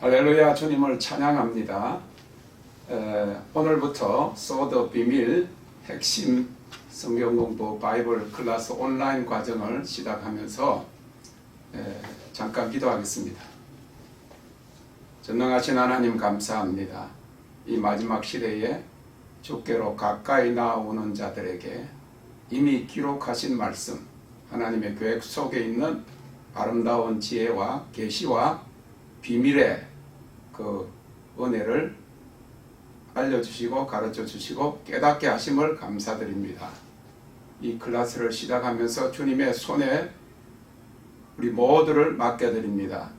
할렐루야, 주님을 찬양합니다. 오늘부터 소드 비밀 핵심 성경공부 바이블 클래스 온라인 과정을 시작하면서 잠깐 기도하겠습니다. 전능하신 하나님 감사합니다. 이 마지막 시대에 주께로 가까이 나오는 자들에게 이미 기록하신 말씀, 하나님의 계획 속에 있는 아름다운 지혜와 계시와 비밀의 그 은혜를 알려주시고 가르쳐주시고 깨닫게 하심을 감사드립니다. 이 클래스를 시작하면서 주님의 손에 우리 모두를 맡겨드립니다.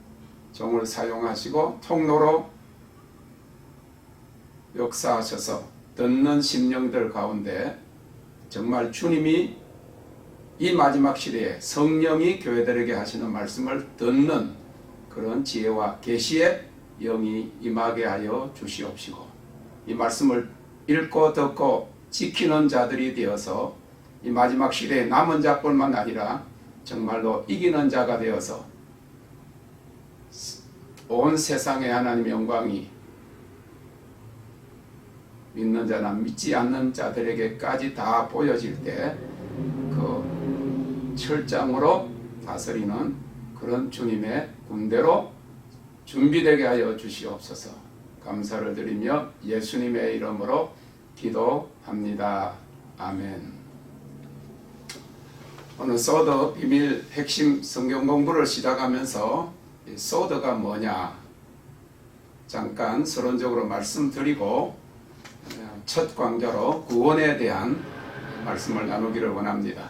종을 사용하시고 통로로 역사하셔서 듣는 심령들 가운데 정말 주님이 이 마지막 시대에 성령이 교회들에게 하시는 말씀을 듣는 그런 지혜와 계시의 영이 임하게 하여 주시옵시고, 이 말씀을 읽고 듣고 지키는 자들이 되어서 이 마지막 시대에 남은 자뿐만 아니라 정말로 이기는 자가 되어서 온 세상에 하나님의 영광이 믿는 자나 믿지 않는 자들에게까지 다 보여질 때 그 철장으로 다스리는 그런 주님의 군대로 준비되게 하여 주시옵소서. 감사를 드리며 예수님의 이름으로 기도합니다. 아멘. 오늘 소드 비밀 핵심 성경 공부를 시작하면서 이 소드가 뭐냐 잠깐 서론적으로 말씀드리고 첫 강좌로 구원에 대한 말씀을 나누기를 원합니다.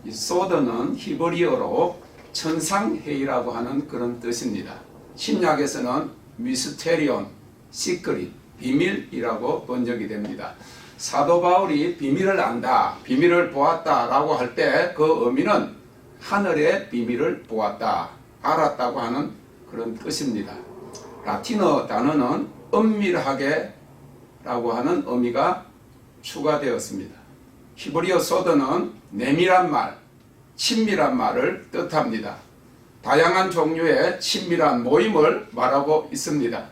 이 소드는 히브리어로 천상회의라고 하는 그런 뜻입니다. 신약에서는 미스테리온, 시크릿, 비밀이라고 번역이 됩니다. 사도 바울이 비밀을 안다, 비밀을 보았다 라고 할 때 그 의미는 하늘의 비밀을 보았다, 알았다고 하는 그런 뜻입니다. 라틴어 단어는 은밀하게 라고 하는 의미가 추가되었습니다. 히브리어 소드는 내밀한 말, 친밀한 말을 뜻합니다. 다양한 종류의 친밀한 모임을 말하고 있습니다.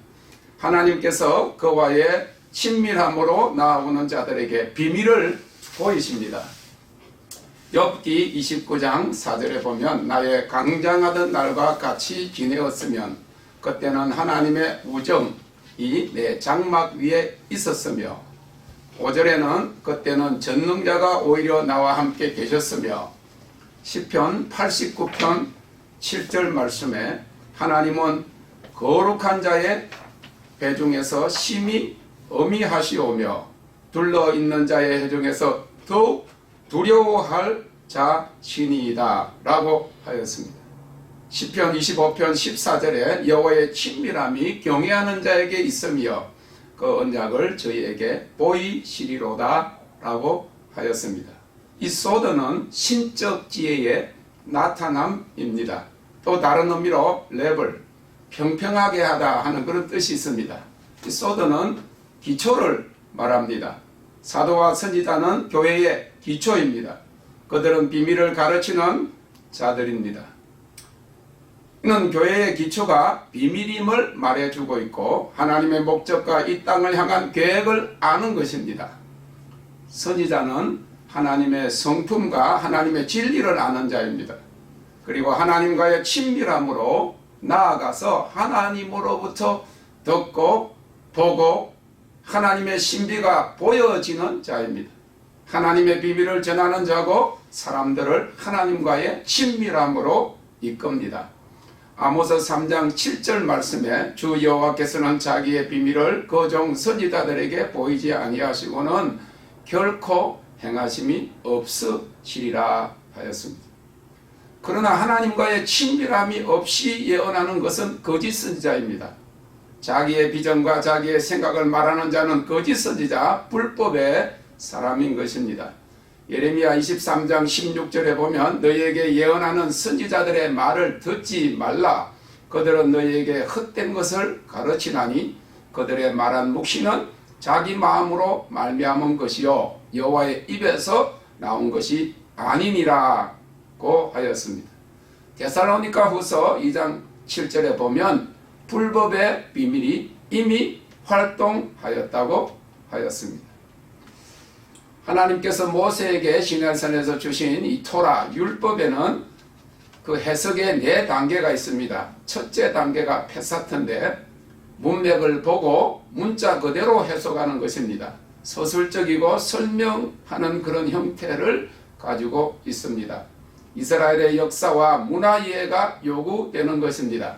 하나님께서 그와의 친밀함으로 나아오는 자들에게 비밀을 보이십니다. 욥기 29장 4절에 보면 나의 강장하던 날과 같이 지내었으면 그때는 하나님의 우정이 내 장막 위에 있었으며 5절에는 그때는 전능자가 오히려 나와 함께 계셨으며 시편 89편 7절 말씀에 하나님은 거룩한 자의 배 중에서 심히 어미하시오며 둘러있는 자의 해 중에서 더욱 두려워할 자신이다 라고 하였습니다. 시편 25편 14절에 여호와의 친밀함이 경외하는 자에게 있으며 그 언약을 저희에게 보이시리로다 라고 하였습니다. 이 소드는 신적 지혜의 나타남입니다. 또 다른 의미로 레벨, 평평하게 하다 하는 그런 뜻이 있습니다. 이 소드는 기초를 말합니다. 사도와 선지자는 교회의 기초입니다. 그들은 비밀을 가르치는 자들입니다. 이는 교회의 기초가 비밀임을 말해주고 있고 하나님의 목적과 이 땅을 향한 계획을 아는 것입니다. 선지자는 하나님의 성품과 하나님의 진리를 아는 자입니다. 그리고 하나님과의 친밀함으로 나아가서 하나님으로부터 듣고 보고 하나님의 신비가 보여지는 자입니다. 하나님의 비밀을 전하는 자고 사람들을 하나님과의 친밀함으로 이끕니다. 아모스 3장 7절 말씀에 주 여호와께서는 자기의 비밀을 그 종 선지자들에게 보이지 아니하시고는 결코 행하심이 없으시리라 하였습니다. 그러나 하나님과의 친밀함이 없이 예언하는 것은 거짓 선지자입니다. 자기의 비전과 자기의 생각을 말하는 자는 거짓 선지자, 불법의 사람인 것입니다. 예레미야 23장 16절에 보면 너희에게 예언하는 선지자들의 말을 듣지 말라. 그들은 너희에게 헛된 것을 가르치나니 그들의 말한 묵시는 자기 마음으로 말미암은 것이요 여호와의 입에서 나온 것이 아니니라고 하였습니다. 데살로니가 후서 2장 7절에 보면 불법의 비밀이 이미 활동하였다고 하였습니다. 하나님께서 모세에게 시내산에서 주신 이 토라 율법에는 그 해석의 4단계가 있습니다. 첫째 단계가 페사트인데 문맥을 보고 문자 그대로 해석하는 것입니다. 서술적이고 설명하는 그런 형태를 가지고 있습니다. 이스라엘의 역사와 문화 이해가 요구되는 것입니다.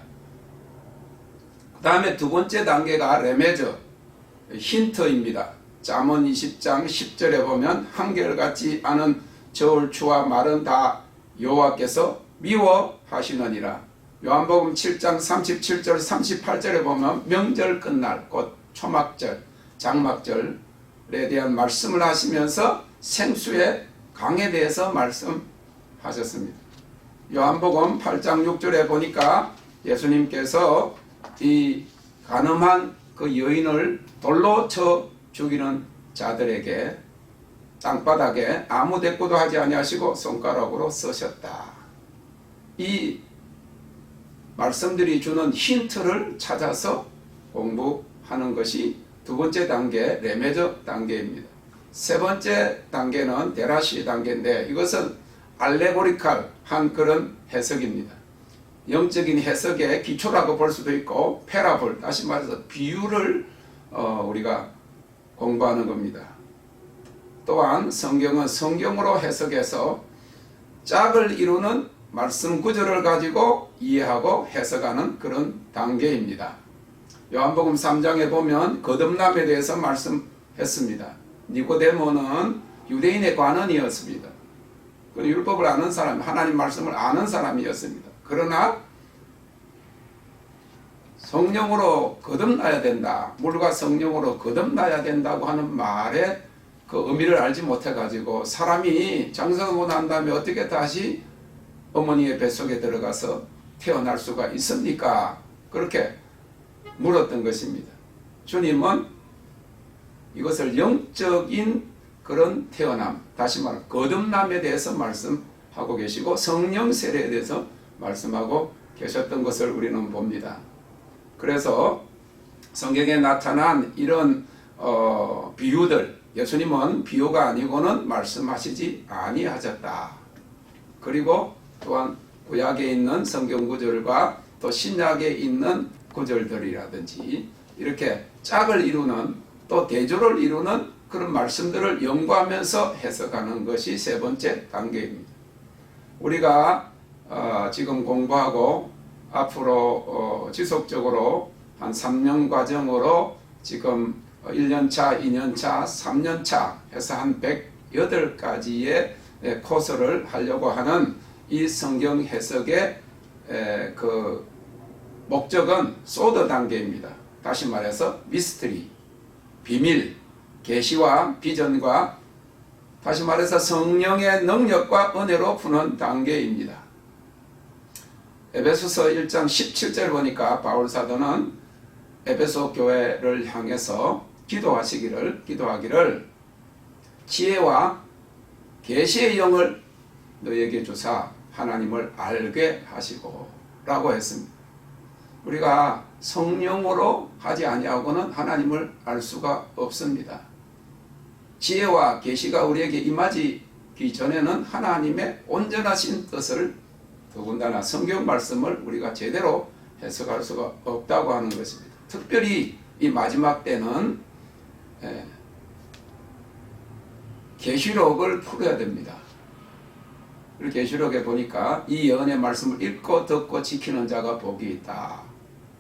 그 다음에 두 번째 단계가 레메저, 힌트입니다. 잠언 20장 10절에 보면 한결같지 않은 저울추와 말은 다 여호와께서 미워하시느니라. 요한복음 7장 37절 38절에 보면 명절 끝날 곧 초막절, 장막절에 대한 말씀을 하시면서 생수의 강에 대해서 말씀하셨습니다. 요한복음 8장 6절에 보니까 예수님께서 이 간음한 그 여인을 돌로 쳐 죽이는 자들에게 땅바닥에 아무 대꾸도 하지 아니하시고 손가락으로 쓰셨다. 이 말씀들이 주는 힌트를 찾아서 공부하는 것이 두 번째 단계 레메저 단계입니다. 세 번째 단계는 데라시 단계인데 이것은 알레고리칼한 그런 해석입니다. 영적인 해석의 기초라고 볼 수도 있고 패라볼, 다시 말해서 비유를 우리가 공부하는 겁니다. 또한 성경은 성경으로 해석해서 짝을 이루는 말씀 구절을 가지고 이해하고 해석하는 그런 단계입니다. 요한복음 3장에 보면 거듭남에 대해서 말씀했습니다. 니고데모는 유대인의 관원이었습니다. 그 율법을 아는 사람, 하나님 말씀을 아는 사람이었습니다. 그러나 성령으로 거듭나야 된다, 물과 성령으로 거듭나야 된다고 하는 말에 그 의미를 알지 못해가지고 사람이 장성하고 난 다음에 어떻게 다시 어머니의 뱃속에 들어가서 태어날 수가 있습니까? 그렇게 물었던 것입니다. 주님은 이것을 영적인 그런 태어남, 다시 말해 거듭남에 대해서 말씀하고 계시고 성령 세례에 대해서 말씀하고 계셨던 것을 우리는 봅니다. 그래서 성경에 나타난 이런 비유들, 예수님은 비유가 아니고는 말씀하시지 아니하셨다. 그리고 또한 구약에 있는 성경 구절과 또 신약에 있는 구절들이라든지 이렇게 짝을 이루는 또 대조를 이루는 그런 말씀들을 연구하면서 해석하는 것이 세 번째 단계입니다. 우리가 지금 공부하고 앞으로 지속적으로 한 3년 과정으로 지금 1년차, 2년차, 3년차 해서 한 108가지의 코스를 하려고 하는 이 성경 해석의 그 목적은 소드 단계입니다. 다시 말해서 미스터리, 비밀, 계시와 비전과 다시 말해서 성령의 능력과 은혜로 푸는 단계입니다. 에베소서 1장 17절 보니까 바울 사도는 에베소 교회를 향해서 기도하기를 지혜와 계시의 영을 너에게 주사 하나님을 알게 하시고 라고 했습니다. 우리가 성령으로 하지 아니하고는 하나님을 알 수가 없습니다. 지혜와 계시가 우리에게 임하기 전에는 하나님의 온전하신 뜻을 더군다나 성경 말씀을 우리가 제대로 해석할 수가 없다고 하는 것입니다. 특별히 이 마지막 때는 계시록을 풀어야 됩니다. 계시록에 보니까 이 예언의 말씀을 읽고 듣고 지키는 자가 복이 있다.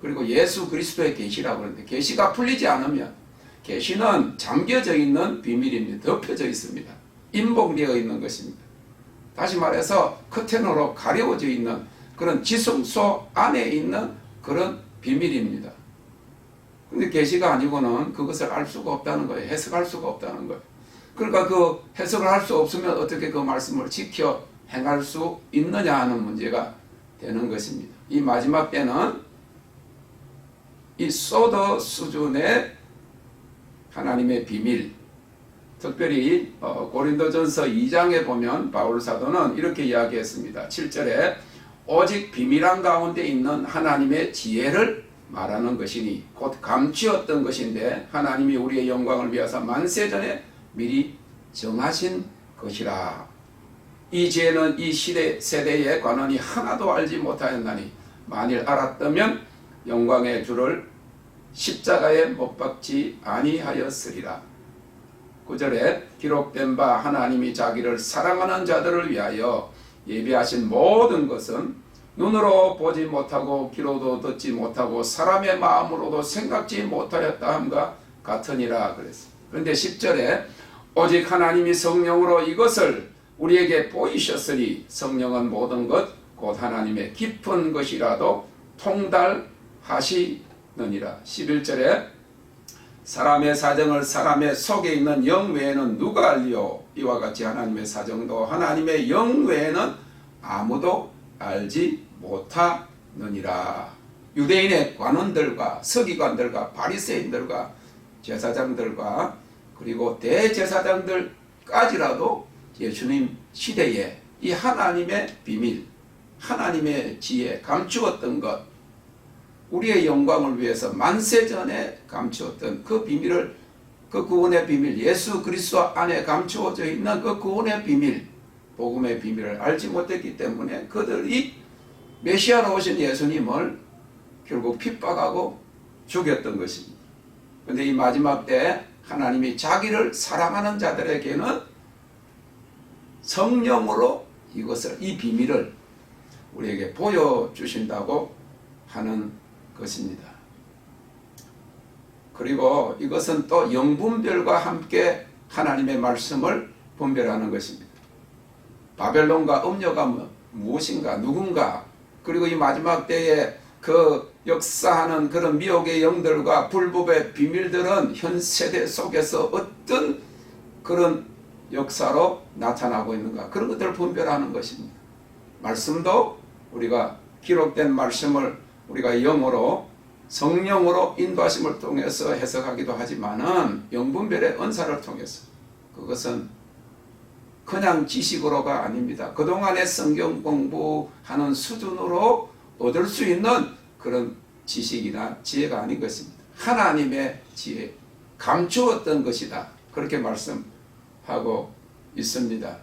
그리고 예수 그리스도의 계시라고 하는데 계시가 풀리지 않으면 계시는 잠겨져 있는 비밀입니다. 덮여져 있습니다. 인봉되어 있는 것입니다. 다시 말해서 커튼으로 가려워져 있는 그런 지성소 안에 있는 그런 비밀입니다. 근데 계시가 아니고는 그것을 알 수가 없다는 거예요. 해석할 수가 없다는 거예요. 그러니까 그 해석을 할 수 없으면 어떻게 그 말씀을 지켜 행할 수 있느냐 하는 문제가 되는 것입니다. 이 마지막 때는 이 소드 수준의 하나님의 비밀, 특별히 고린도전서 2장에 보면 바울 사도는 이렇게 이야기했습니다. 7절에 오직 비밀한 가운데 있는 하나님의 지혜를 말하는 것이니 곧 감추었던 것인데 하나님이 우리의 영광을 위하여 만세전에 미리 정하신 것이라. 이 죄는 이 세대의 관원이 하나도 알지 못하였나니 만일 알았다면 영광의 주를 십자가에 못 박지 아니하였으리라. 9절에 기록된 바 하나님이 자기를 사랑하는 자들을 위하여 예비하신 모든 것은 눈으로 보지 못하고 귀로도 듣지 못하고 사람의 마음으로도 생각지 못하였다 함과 같으니라 그랬어요. 그런데 10절에 오직 하나님이 성령으로 이것을 우리에게 보이셨으니 성령은 모든 것 곧 하나님의 깊은 것이라도 통달하시느니라. 11절에 사람의 사정을 사람의 속에 있는 영 외에는 누가 알리요? 이와 같이 하나님의 사정도 하나님의 영 외에는 아무도 알지 못하느니라. 유대인의 관원들과 서기관들과 바리새인들과 제사장들과 그리고 대제사장들까지라도 예수님 시대에 이 하나님의 비밀, 하나님의 지혜, 감추었던 것, 우리의 영광을 위해서 만세전에 감추었던 그 비밀을, 그 구원의 비밀, 예수 그리스도 안에 감추어져 있는 그 구원의 비밀, 복음의 비밀을 알지 못했기 때문에 그들이 메시아로 오신 예수님을 결국 핍박하고 죽였던 것입니다. 그런데 이 마지막 때 하나님이 자기를 사랑하는 자들에게는 성령으로 이것을, 이 비밀을 우리에게 보여주신다고 하는 것입니다. 그리고 이것은 또 영분별과 함께 하나님의 말씀을 분별하는 것입니다. 바벨론과 음녀가 무엇인가, 누군가, 그리고 이 마지막 때에 그 역사하는 그런 미혹의 영들과 불법의 비밀들은 현 세대 속에서 어떤 그런 역사로 나타나고 있는가, 그런 것들을 분별하는 것입니다. 말씀도 우리가 기록된 말씀을 우리가 영어로 성령으로 인도하심을 통해서 해석하기도 하지만은 영분별의 은사를 통해서, 그것은 그냥 지식으로가 아닙니다. 그동안의 성경 공부하는 수준으로 얻을 수 있는 그런 지식이나 지혜가 아닌 것입니다. 하나님의 지혜, 감추었던 것이다, 그렇게 말씀하고 있습니다.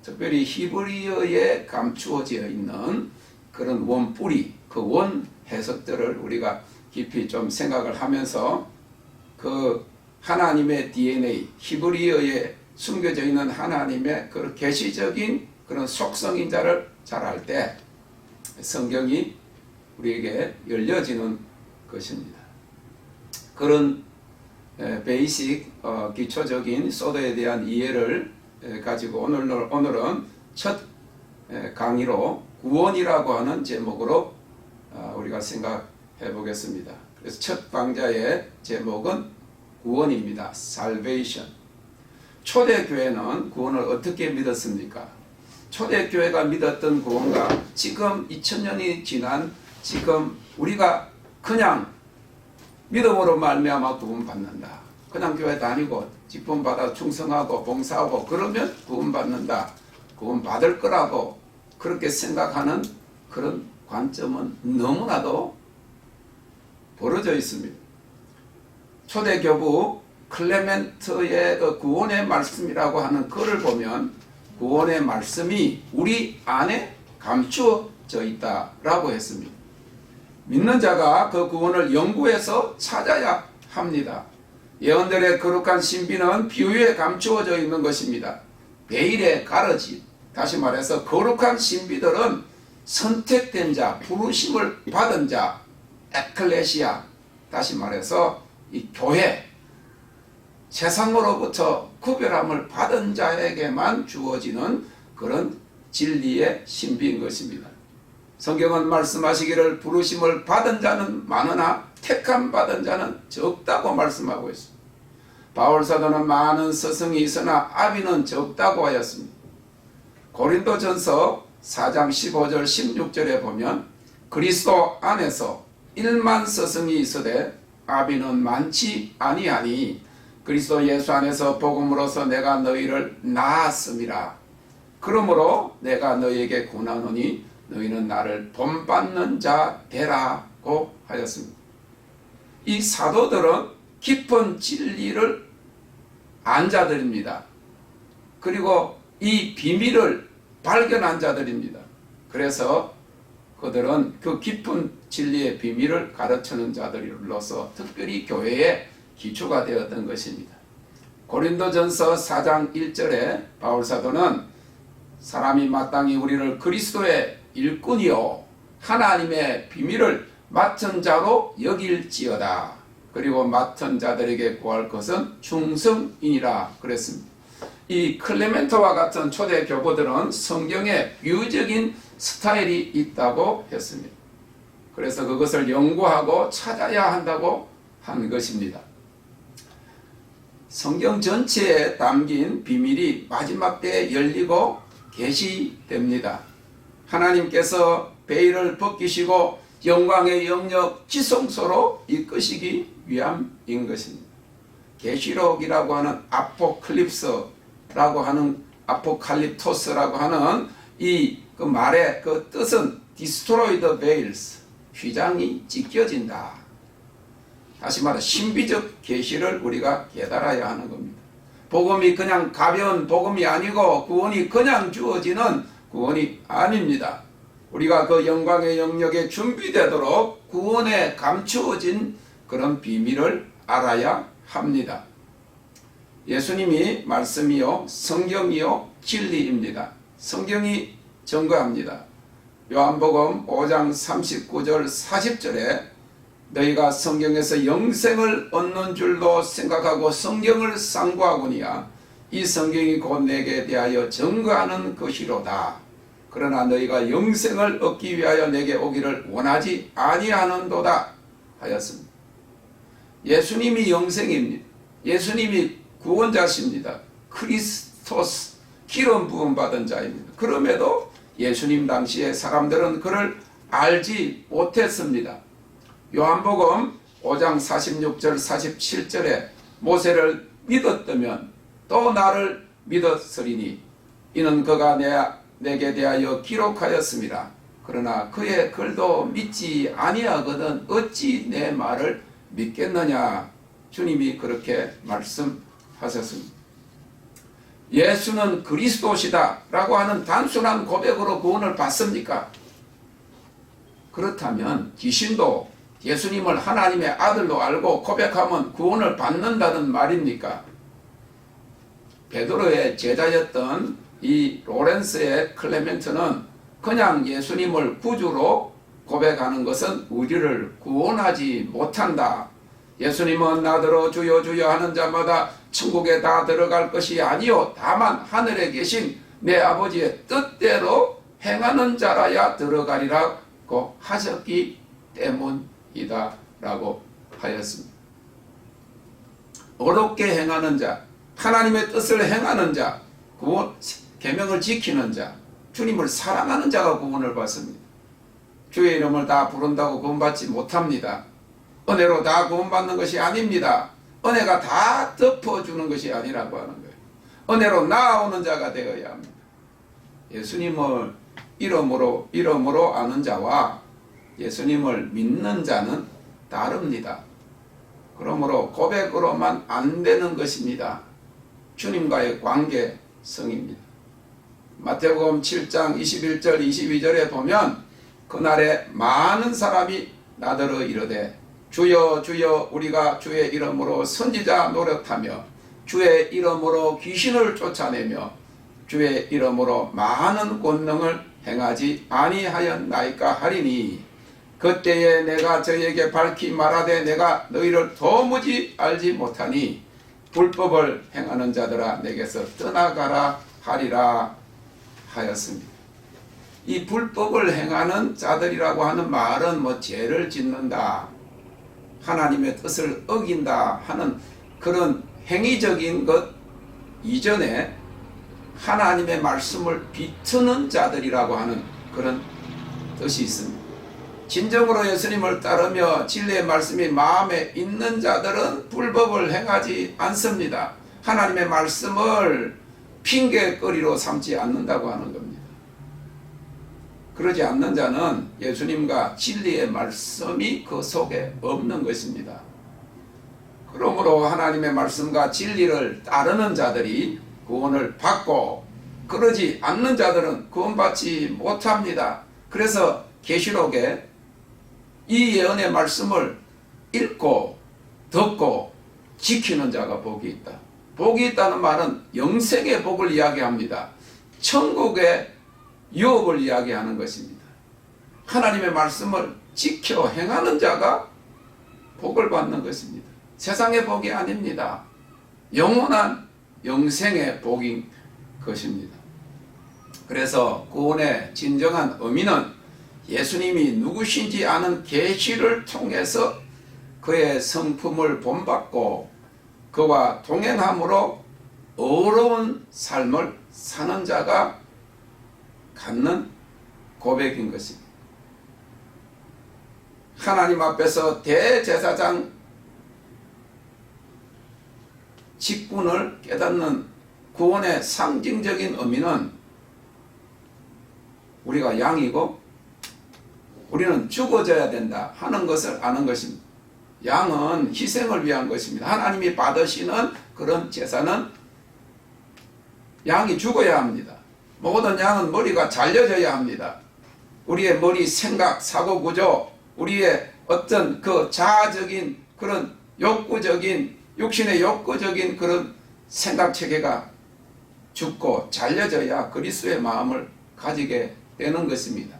특별히 히브리어에 감추어져 있는 그런 원뿌리, 그 원 해석들을 우리가 깊이 좀 생각을 하면서 그 하나님의 DNA, 히브리어에 숨겨져 있는 하나님의 그 계시적인 그런 속성인 자를 잘 알 때 성경이 우리에게 열려지는 것입니다. 그런 베이직, 기초적인 소도에 대한 이해를 가지고 오늘은 첫 강의로 구원이라고 하는 제목으로 우리가 생각해 보겠습니다. 그래서 첫 강좌의 제목은 구원입니다. Salvation. 초대교회는 구원을 어떻게 믿었습니까? 초대교회가 믿었던 구원과 지금 2000년이 지난 지금 우리가 그냥 믿음으로 말미암아 구원받는다, 그냥 교회 다니고 직분받아 충성하고 봉사하고 그러면 구원받는다, 구원받을 거라고 그렇게 생각하는 그런 관점은 너무나도 벌어져 있습니다. 초대교부 클레멘트의 그 구원의 말씀이라고 하는 글을 보면 구원의 말씀이 우리 안에 감추어져 있다라고 했습니다. 믿는 자가 그 구원을 연구해서 찾아야 합니다. 예언들의 거룩한 신비는 비유에 감추어져 있는 것입니다. 베일에 가려진, 다시 말해서 거룩한 신비들은 선택된 자, 부르심을 받은 자, 에클레시아, 다시 말해서 이 교회, 세상으로부터 구별함을 받은 자에게만 주어지는 그런 진리의 신비인 것입니다. 성경은 말씀하시기를 부르심을 받은 자는 많으나 택함 받은 자는 적다고 말씀하고 있습니다. 바울 사도는 많은 스승이 있으나 아비는 적다고 하였습니다. 고린도전서 4장 15절 16절에 보면 그리스도 안에서 1만 스승이 있으되 아비는 많지 아니하니 그리스도 예수 안에서 복음으로서 내가 너희를 낳았음이라. 그러므로 내가 너희에게 권하노니 너희는 나를 본받는 자 되라고 하였습니다. 이 사도들은 깊은 진리를 안 자들입니다. 그리고 이 비밀을 발견한 자들입니다. 그래서 그들은 그 깊은 진리의 비밀을 가르치는 자들로서 특별히 교회의 기초가 되었던 것입니다. 고린도전서 4장 1절에 바울사도는 사람이 마땅히 우리를 그리스도의 일꾼이요 하나님의 비밀을 맡은 자로 여길지어다. 그리고 맡은 자들에게 구할 것은 충성이니라 그랬습니다. 이 클레멘토와 같은 초대 교포들은 성경에 비유적인 스타일이 있다고 했습니다. 그래서 그것을 연구하고 찾아야 한다고 한 것입니다. 성경 전체에 담긴 비밀이 마지막 때에 열리고 계시됩니다. 하나님께서 베일을 벗기시고 영광의 영역 지성소로 이끄시기 위함인 것입니다. 계시록이라고 하는 아포클립스라고 하는 아포칼립토스라고 하는 그 말의 그 뜻은 destroy the veils, 휘장이 찢겨진다. 다시 말해 신비적 계시를 우리가 깨달아야 하는 겁니다. 복음이 그냥 가벼운 복음이 아니고 구원이 그냥 주어지는 구원이 아닙니다. 우리가 그 영광의 영역에 준비되도록 구원에 감추어진 그런 비밀을 알아야 합니다. 예수님이 말씀이요 성경이요 진리입니다. 성경이 증거합니다. 요한복음 5장 39절 40절에 너희가 성경에서 영생을 얻는 줄로 생각하고 성경을 상고하거니와 이 성경이 곧 내게 대하여 증거하는 것이로다. 그러나 너희가 영생을 얻기 위하여 내게 오기를 원하지 아니하는도다 하였습니다. 예수님이 영생입니다. 예수님이 구원자십니다. 크리스토스, 기름 부음 받은 자입니다. 그럼에도 예수님 당시에 사람들은 그를 알지 못했습니다. 요한복음 5장 46절 47절에 모세를 믿었다면 또 나를 믿었으리니 이는 그가 내게 대하여 기록하였습니다. 그러나 그의 글도 믿지 아니하거든 어찌 내 말을 믿겠느냐. 주님이 그렇게 말씀하셨습니다. 예수는 그리스도시다 라고 하는 단순한 고백으로 구원을 받습니까? 그렇다면 귀신도 예수님을 하나님의 아들로 알고 고백하면 구원을 받는다는 말입니까? 베드로의 제자였던 이 로렌스의 클레멘트는 그냥 예수님을 구주로 고백하는 것은 우리를 구원하지 못한다. 예수님은 나더러 주여 주여 하는 자마다 천국에 다 들어갈 것이 아니요 다만 하늘에 계신 내 아버지의 뜻대로 행하는 자라야 들어가리라고 하셨기 때문이다 라고 하였습니다. 어렵게 행하는 자, 하나님의 뜻을 행하는 자, 구원, 계명을 지키는 자, 주님을 사랑하는 자가 구원을 받습니다. 주의 이름을 다 부른다고 구원받지 못합니다. 은혜로 다 구원받는 것이 아닙니다. 은혜가 다 덮어주는 것이 아니라고 하는 거예요. 은혜로 나아오는 자가 되어야 합니다. 예수님을 이름으로 아는 자와 예수님을 믿는 자는 다릅니다. 그러므로 고백으로만 안 되는 것입니다. 주님과의 관계성입니다. 마태복음 7장 21절 22절에 보면 그날에 많은 사람이 나더러 이르되 주여 주여 우리가 주의 이름으로 선지자 노릇하며 주의 이름으로 귀신을 쫓아내며 주의 이름으로 많은 권능을 행하지 아니하였나이까 하리니 그때에 내가 저에게 밝히 말하되 내가 너희를 도무지 알지 못하니 불법을 행하는 자들아 내게서 떠나가라 하리라 하였습니다. 이 불법을 행하는 자들이라고 하는 말은 죄를 짓는다, 하나님의 뜻을 어긴다 하는 그런 행위적인 것 이전에 하나님의 말씀을 비트는 자들이라고 하는 그런 뜻이 있습니다. 진정으로 예수님을 따르며 진리의 말씀이 마음에 있는 자들은 불법을 행하지 않습니다. 하나님의 말씀을 핑계거리로 삼지 않는다고 하는 겁니다. 그러지 않는 자는 예수님과 진리의 말씀이 그 속에 없는 것입니다. 그러므로 하나님의 말씀과 진리를 따르는 자들이 구원을 받고 그러지 않는 자들은 구원받지 못합니다. 그래서 계시록에 이 예언의 말씀을 읽고 듣고 지키는 자가 복이 있다. 복이 있다는 말은 영생의 복을 이야기합니다. 천국의 유업을 이야기하는 것입니다. 하나님의 말씀을 지켜 행하는 자가 복을 받는 것입니다. 세상의 복이 아닙니다. 영원한 영생의 복인 것입니다. 그래서 구원의 진정한 의미는 예수님이 누구신지 아는 계시를 통해서 그의 성품을 본받고 그와 동행함으로 어려운 삶을 사는 자가 갖는 고백인 것입니다. 하나님 앞에서 대제사장 직분을 깨닫는 구원의 상징적인 의미는 우리가 양이고 우리는 죽어져야 된다 하는 것을 아는 것입니다. 양은 희생을 위한 것입니다. 하나님이 받으시는 그런 제사는 양이 죽어야 합니다. 모든 양은 머리가 잘려져야 합니다. 우리의 머리, 생각, 사고 구조, 우리의 어떤 그 자아적인 그런 욕구적인 육신의 욕구적인 그런 생각 체계가 죽고 잘려져야 그리스도의 마음을 가지게 되는 것입니다.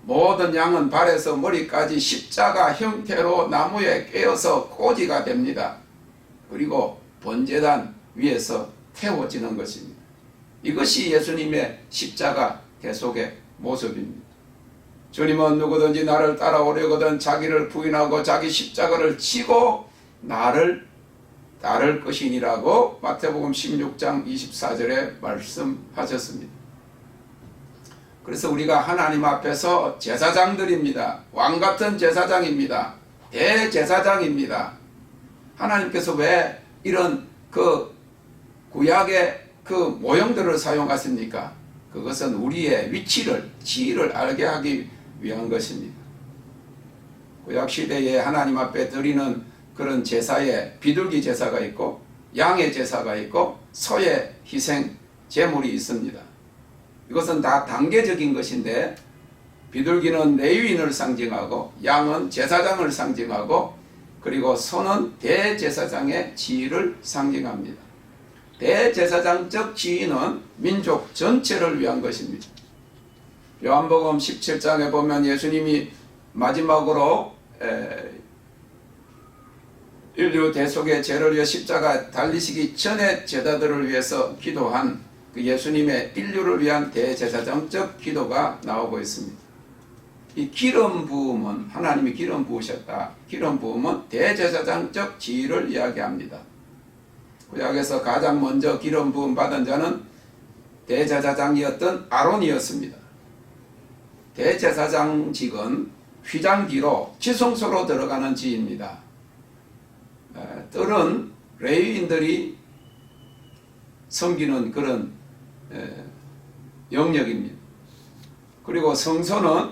모든 양은 발에서 머리까지 십자가 형태로 나무에 꿰어서 꼬지가 됩니다. 그리고 번제단 위에서 태워지는 것입니다. 이것이 예수님의 십자가 대속의 모습입니다. 주님은 누구든지 나를 따라오려거든 자기를 부인하고 자기 십자가를 지고 나를 따를 것이니라고 마태복음 16장 24절에 말씀하셨습니다. 그래서 우리가 하나님 앞에서 제사장들입니다. 왕같은 제사장입니다. 대제사장입니다. 하나님께서 왜 이런 그 구약의 그 모형들을 사용하십니까? 그것은 우리의 위치를, 지위를 알게 하기 위한 것입니다. 구약시대에 하나님 앞에 드리는 그런 제사에 비둘기 제사가 있고 양의 제사가 있고 소의 희생 제물이 있습니다. 이것은 다 단계적인 것인데 비둘기는 레위인을 상징하고 양은 제사장을 상징하고 그리고 소는 대제사장의 지위를 상징합니다. 대제사장적 지위는 민족 전체를 위한 것입니다. 요한복음 17장에 보면 예수님이 마지막으로 인류 대속의 죄를 위해 십자가 달리시기 전에 제자들을 위해서 기도한 그 예수님의 인류를 위한 대제사장적 기도가 나오고 있습니다. 이 기름 부음은 하나님이 기름 부으셨다. 기름 부음은 대제사장적 지위를 이야기합니다. 구약에서 가장 먼저 기름 부음 받은 자는 대제사장이었던 아론이었습니다. 대제사장직은 휘장 뒤로 지성소로 들어가는 지입니다. 뜰은 레위인들이 섬기는 그런 영역입니다. 그리고 성소는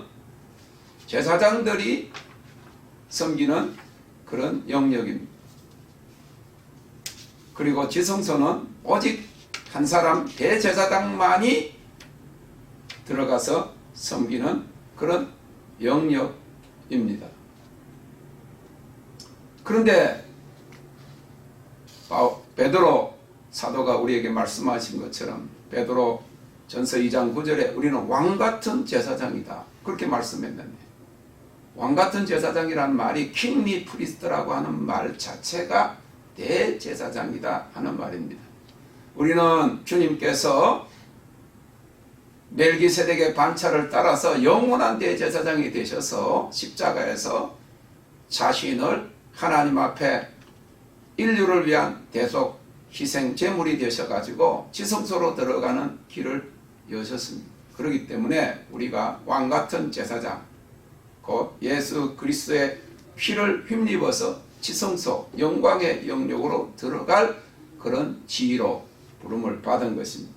제사장들이 섬기는 그런 영역입니다. 그리고 지성소는 오직 한 사람 대제사장만이 들어가서 섬기는 그런 영역입니다. 그런데 베드로 사도가 우리에게 말씀하신 것처럼 베드로 전서 2장 9절에 우리는 왕같은 제사장이다 그렇게 말씀했는데 왕같은 제사장이라는 말이 킹리 프리스트라고 하는 말 자체가 대제사장이다 하는 말입니다. 우리는 주님께서 멜기세덱의 반차를 따라서 영원한 대제사장이 되셔서 십자가에서 자신을 하나님 앞에 인류를 위한 대속 희생 제물이 되셔가지고 지성소로 들어가는 길을 여셨습니다. 그렇기 때문에 우리가 왕같은 제사장 곧 예수 그리스도의 피를 힘입어서 지성소 영광의 영역으로 들어갈 그런 지위로 부름을 받은 것입니다.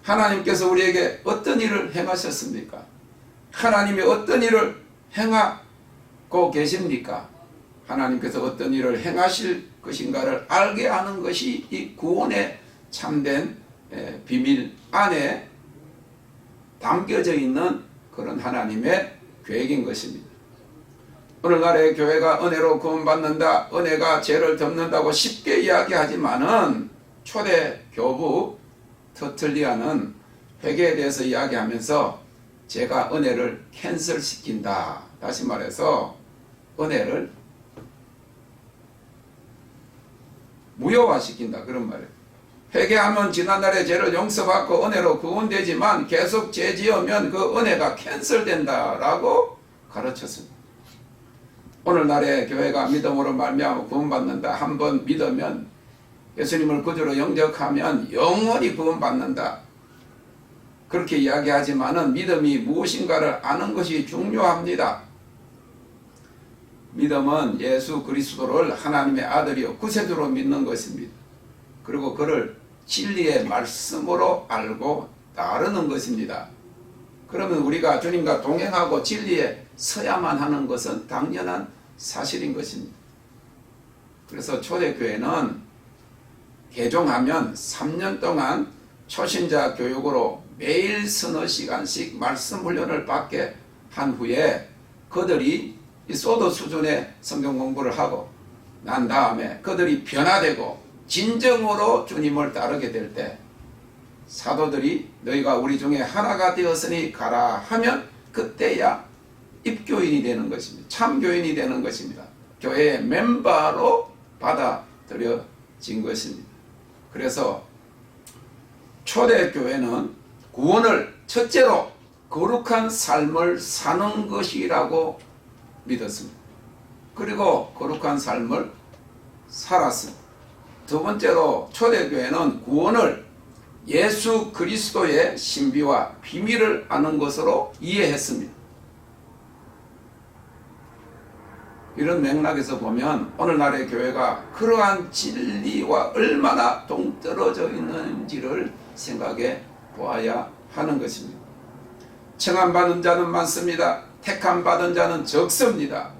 하나님께서 우리에게 어떤 일을 행하셨습니까? 하나님이 어떤 일을 행하고 계십니까? 하나님께서 어떤 일을 행하실 것인가를 알게 하는 것이 이 구원의 참된 비밀 안에 담겨져 있는 그런 하나님의 계획인 것입니다. 오늘날의 교회가 은혜로 구원받는다, 은혜가 죄를 덮는다고 쉽게 이야기하지만은 초대 교부 터틀리아는 회개에 대해서 이야기하면서 제가 은혜를 캔슬시킨다. 다시 말해서 은혜를 무효화시킨다. 그런 말이에요. 회개하면 지난날의 죄를 용서받고 은혜로 구원되지만 계속 죄 지으면 그 은혜가 캔슬된다라고 가르쳤습니다. 오늘날의 교회가 믿음으로 말미암아 구원받는다. 한번 믿으면 예수님을 구주로 영접하면 영원히 구원받는다. 그렇게 이야기하지만은 믿음이 무엇인가를 아는 것이 중요합니다. 믿음은 예수 그리스도를 하나님의 아들이요 구세주로 믿는 것입니다. 그리고 그를 진리의 말씀으로 알고 따르는 것입니다. 그러면 우리가 주님과 동행하고 진리에 서야만 하는 것은 당연한 사실인 것입니다. 그래서 초대교회는 개종하면 3년 동안 초신자 교육으로 매일 서너 시간씩 말씀 훈련을 받게 한 후에 그들이 이 소도 수준의 성경 공부를 하고 난 다음에 그들이 변화되고 진정으로 주님을 따르게 될 때 사도들이 너희가 우리 중에 하나가 되었으니 가라 하면 그때야 입교인이 되는 것입니다. 참교인이 되는 것입니다. 교회의 멤버로 받아들여진 것입니다. 그래서 초대교회는 구원을 첫째로 거룩한 삶을 사는 것이라고 믿었습니다. 그리고 거룩한 삶을 살았습니다. 두 번째로 초대교회는 구원을 예수 그리스도의 신비와 비밀을 아는 것으로 이해했습니다. 이런 맥락에서 보면 오늘날의 교회가 그러한 진리와 얼마나 동떨어져 있는지를 생각해 보아야 하는 것입니다. 청함받은 자는 많습니다. 택함받은 자는 적습니다.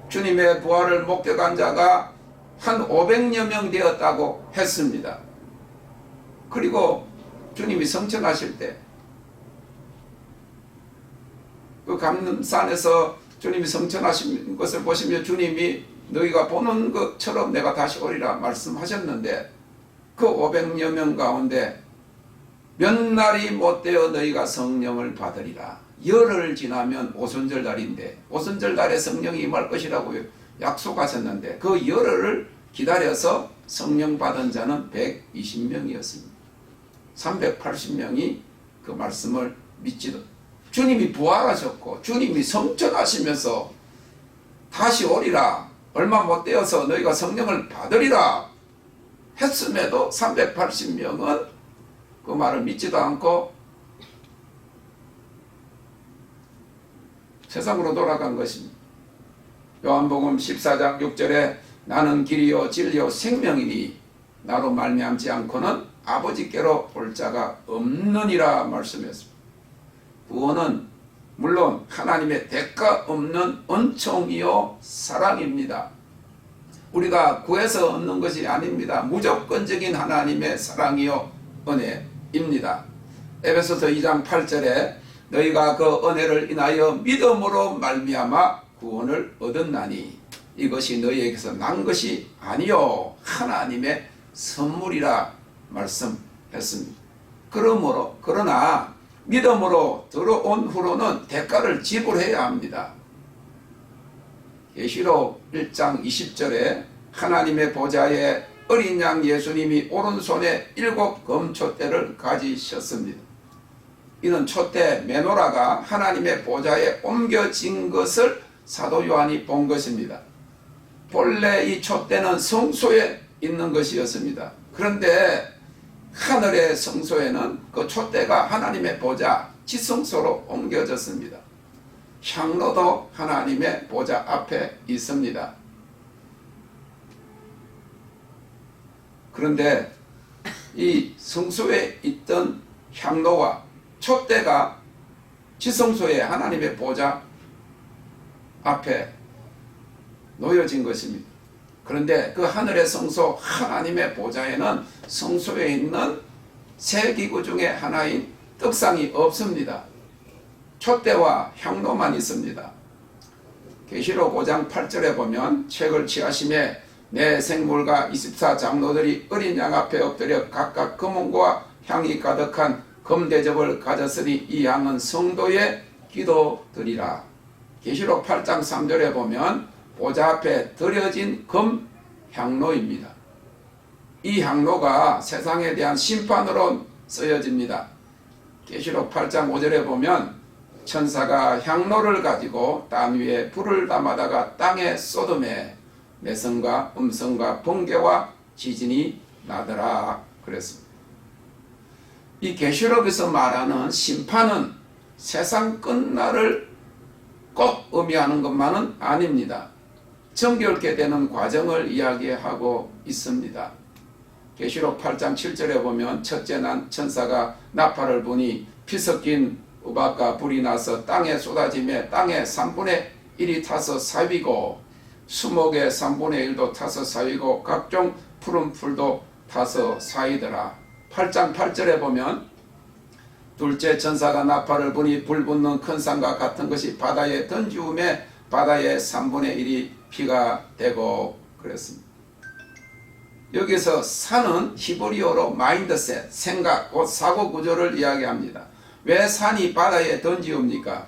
주님의 부활을 목격한 자가 한 500여 명 되었다고 했습니다. 그리고 주님이 성천하실 때 그 감람산에서 주님이 성천하신 것을 보시며 주님이 너희가 보는 것처럼 내가 다시 오리라 말씀하셨는데 그 500여 명 가운데 몇 날이 못되어 너희가 성령을 받으리라. 열흘 지나면 오순절 날인데 오순절 날에 성령이 임할 것이라고 약속하셨는데 그 열흘을 기다려서 성령 받은 자는 120명이었습니다. 380명이 그 말씀을 믿지도 주님이 부활하셨고 주님이 성천하시면서 다시 오리라 얼마 못되어서 너희가 성령을 받으리라 했음에도 380명은 그 말을 믿지도 않고 세상으로 돌아간 것입니다. 요한복음 14장 6절에 나는 길이요 진리요 생명이니 나로 말미암지 않고는 아버지께로 올 자가 없느니라 말씀했습니다. 구원은 물론 하나님의 대가 없는 은총이요 사랑입니다. 우리가 구해서 얻는 것이 아닙니다. 무조건적인 하나님의 사랑이요 은혜입니다. 에베소서 2장 8절에 너희가 그 은혜를 인하여 믿음으로 말미암아 구원을 얻었나니 이것이 너희에게서 난 것이 아니요 하나님의 선물이라 말씀했습니다. 그러나 믿음으로 들어온 후로는 대가를 지불해야 합니다. 계시록 1장 20절에 하나님의 보좌에 어린 양 예수님이 오른손에 7 금촛대를 가지셨습니다. 이는 촛대 메노라가 하나님의 보좌에 옮겨진 것을 사도 요한이 본 것입니다. 본래 이 촛대는 성소에 있는 것이었습니다. 그런데 하늘의 성소에는 그 촛대가 하나님의 보좌 지성소로 옮겨졌습니다. 향로도 하나님의 보좌 앞에 있습니다. 그런데 이 성소에 있던 향로와 촛대가 지성소에 하나님의 보좌 앞에 놓여진 것입니다. 그런데 그 하늘의 성소 하나님의 보좌에는 성소에 있는 세 기구 중에 하나인 떡상이 없습니다. 촛대와 향로만 있습니다. 계시록 5장 8절에 보면 책을 취하심에 내 생물과 24장로들이 어린 양 앞에 엎드려 각각 금은과 향이 가득한 금대접을 가졌으니 이 향은 성도의 기도드리라. 계시록 8장 3절에 보면 보좌 앞에 드려진 금 향로입니다. 이 향로가 세상에 대한 심판으로 쓰여집니다. 계시록 8장 5절에 보면 천사가 향로를 가지고 땅 위에 불을 담아다가 땅에 쏟음에 내성과 음성과 번개와 지진이 나더라 그랬습니다. 이 계시록에서 말하는 심판은 세상 끝날을 꼭 의미하는 것만은 아닙니다. 정결케 되는 과정을 이야기하고 있습니다. 계시록 8장 7절에 보면 첫째 난 천사가 나팔을 부니 피 섞인 우박과 불이 나서 땅에 쏟아지며 땅의 3분의 1이 타서 사위고 수목의 3분의 1도 타서 사위고 각종 푸른 풀도 타서 사이더라. 8장 8절에 보면 둘째 천사가 나팔을 부니 불 붙는 큰 산과 같은 것이 바다에 던지우매 바다의 3분의 1이 피가 되고 그랬습니다. 여기서 산은 히브리어로 마인드셋, 생각, 곧 사고 구조를 이야기합니다. 왜 산이 바다에 던지웁니까?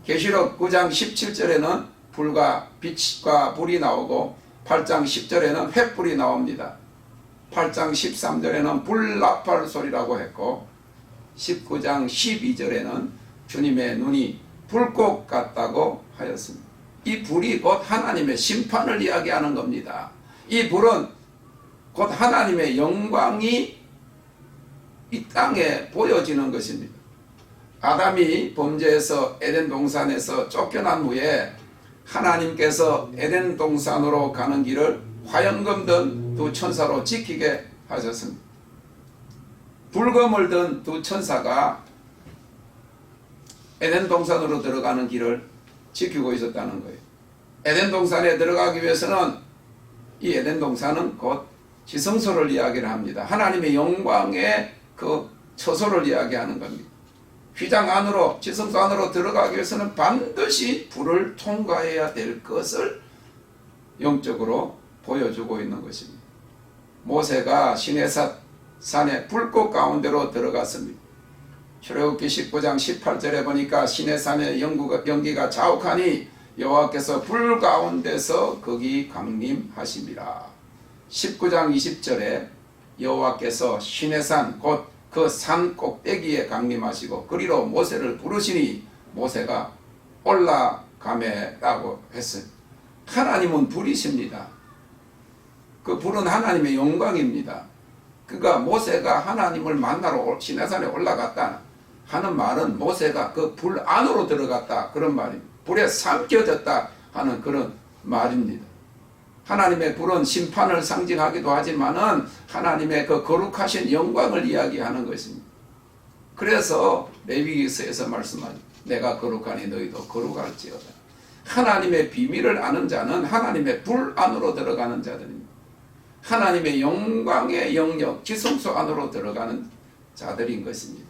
계시록 9장 17절에는 불과 빛과 불이 나오고 8장 10절에는 횃불이 나옵니다. 8장 13절에는 불나팔 소리라고 했고 19장 12절에는 주님의 눈이 불꽃 같다고 하였습니다. 이 불이 곧 하나님의 심판을 이야기하는 겁니다. 이 불은 곧 하나님의 영광이 이 땅에 보여지는 것입니다. 아담이 범죄해서 에덴 동산에서 쫓겨난 후에 하나님께서 에덴 동산으로 가는 길을 화염검 든 두 천사로 지키게 하셨습니다. 불검을 든 두 천사가 에덴 동산으로 들어가는 길을 지키고 있었다는 거예요. 에덴 동산에 들어가기 위해서는 이 에덴 동산은 곧 지성소를 이야기를 합니다. 하나님의 영광의 그 처소를 이야기하는 겁니다. 휘장 안으로 지성소 안으로 들어가기 위해서는 반드시 불을 통과해야 될 것을 영적으로 보여주고 있는 것입니다. 모세가 시내산의 불꽃 가운데로 들어갔습니다. 출애굽기 19장 18절에 보니까 시내산의 연기가 자욱하니 여호와께서 불 가운데서 거기 강림하심이라. 19장 20절에 여호와께서 시내산 곧 그 산 꼭대기에 강림하시고 그리로 모세를 부르시니 모세가 올라가매라고 했어요. 하나님은 불이십니다. 그 불은 하나님의 영광입니다. 그러니까 모세가 하나님을 만나러 시내산에 올라갔다 하는 말은 모세가 그 불 안으로 들어갔다 그런 말입니다. 불에 삼켜졌다 하는 그런 말입니다. 하나님의 불은 심판을 상징하기도 하지만은 하나님의 그 거룩하신 영광을 이야기하는 것입니다. 그래서 레위기서에서 말씀하죠. 내가 거룩하니 너희도 거룩할지어다. 하나님의 비밀을 아는 자는 하나님의 불 안으로 들어가는 자들입니다. 하나님의 영광의 영역, 지성소 안으로 들어가는 자들인 것입니다.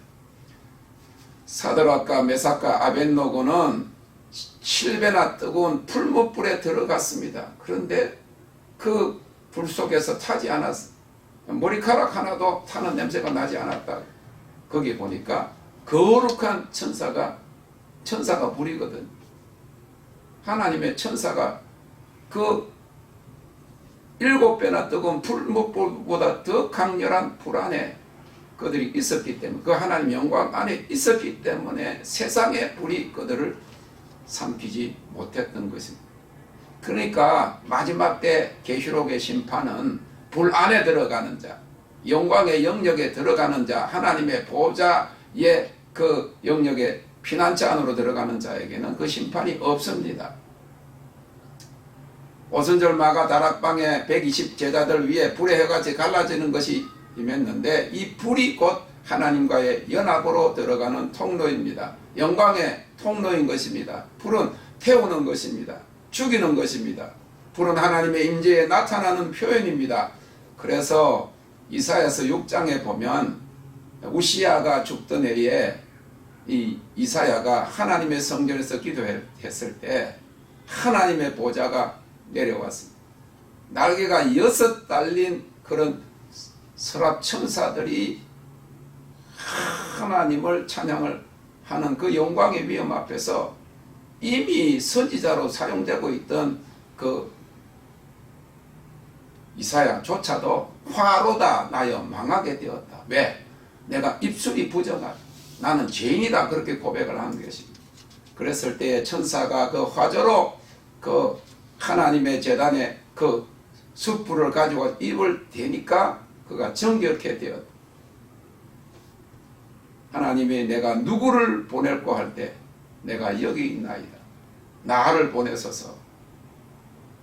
사드락과 메삭과 아벳노고는 7배나 뜨거운 풀무불에 들어갔습니다. 그런데 그 불 속에서 타지 않았어. 머리카락 하나도 타는 냄새가 나지 않았다. 거기 보니까 거룩한 천사가 불이거든. 하나님의 천사가 그 7배나 뜨거운 풀무불보다 더 강렬한 불 안에 그들이 있었기 때문에 그 하나님 영광 안에 있었기 때문에 세상의 불이 그들을 삼키지 못했던 것입니다. 그러니까 마지막 때 계시록의 심판은 불 안에 들어가는 자, 영광의 영역에 들어가는 자, 하나님의 보좌의 그 영역에 피난처 안으로 들어가는 자에게는 그 심판이 없습니다. 오순절 마가 다락방에 120 제자들 위에 불의 해같이 갈라지는 것이 임했는데 이 불이 곧 하나님과의 연합으로 들어가는 통로입니다. 영광의 통로인 것입니다. 불은 태우는 것입니다. 죽이는 것입니다. 불은 하나님의 임재에 나타나는 표현입니다. 그래서 이사야서 6장에 보면 우시야가 죽던 해에 이 이사야가 하나님의 성전에서 기도했을 때 하나님의 보좌가 내려왔습니다. 날개가 6 달린 그런 서랍 천사들이 하나님을 찬양을 하는 그 영광의 위엄 앞에서 이미 선지자로 사용되고 있던 그 이사야조차도 화로다 나여 망하게 되었다. 왜? 내가 입술이 부정하다. 나는 죄인이다. 그렇게 고백을 하는 것입니다. 그랬을 때 천사가 그 화조로 그 하나님의 제단에 그 숯불을 가지고 입을 대니까 그가 정결케 되었다. 하나님이 내가 누구를 보낼고 할 때 내가 여기 있나이다. 나를 보내소서.